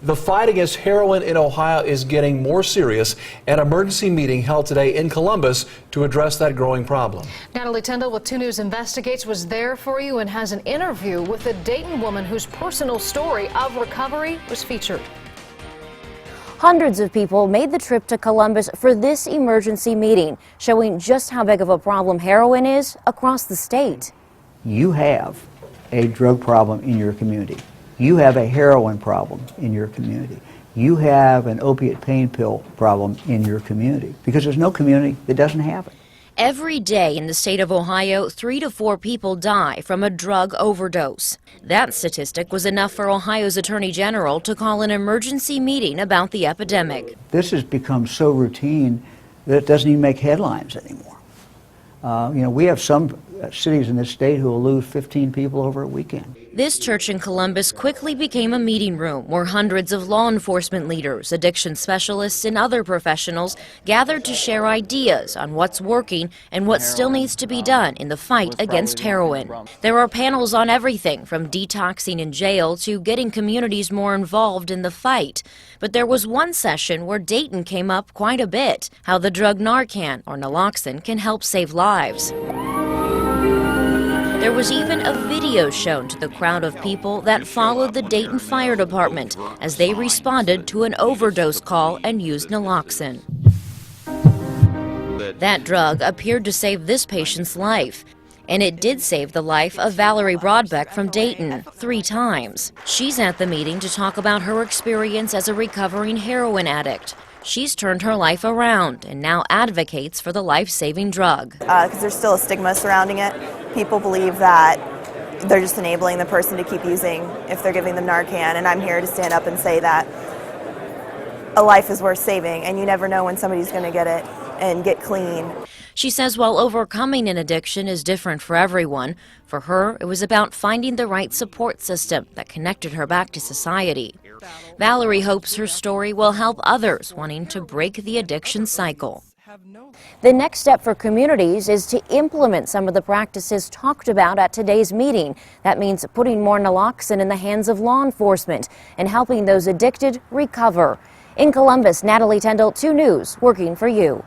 The fight against heroin in Ohio is getting more serious. An emergency meeting held today in Columbus to address that growing problem. Natalie Tindall with 2 News Investigates was there for you and has an interview with a Dayton woman whose personal story of recovery was featured. Hundreds of people made the trip to Columbus for this emergency meeting, showing just how big of a problem heroin is across the state. You have a drug problem in your community. You have a heroin problem in your community. You have an opiate pain pill problem in your community, because there's no community that doesn't have it. Every day in the state of Ohio, 3 to 4 people die from a drug overdose. That statistic was enough for Ohio's Attorney General to call an emergency meeting about the epidemic. This has become so routine that it doesn't even make headlines anymore. We have some cities in this state who will lose 15 people over a weekend. This church in Columbus quickly became a meeting room where hundreds of law enforcement leaders, addiction specialists, and other professionals gathered to share ideas on what's working and what still needs to be done in the fight against heroin. There are panels on everything from detoxing in jail to getting communities more involved in the fight. But there was one session where Dayton came up quite a bit, how the drug Narcan or naloxone can help save lives. There was even a video shown to the crowd of people that followed the Dayton Fire Department as they responded to an overdose call and used naloxone. That drug appeared to save this patient's life, and it did save the life of Valerie Broadbeck from Dayton 3 times. She's at the meeting to talk about her experience as a recovering heroin addict. She's turned her life around and now advocates for the life-saving drug. Because there's still a stigma surrounding it. People believe that they're just enabling the person to keep using if they're giving them Narcan, and I'm here to stand up and say that a life is worth saving, and you never know when somebody's going to get it and get clean. She says while overcoming an addiction is different for everyone, for her it was about finding the right support system that connected her back to society. Valerie hopes her story will help others wanting to break the addiction cycle. The next step for communities is to implement some of the practices talked about at today's meeting. That means putting more naloxone in the hands of law enforcement and helping those addicted recover. In Columbus, Natalie Tindall, 2 News, working for you.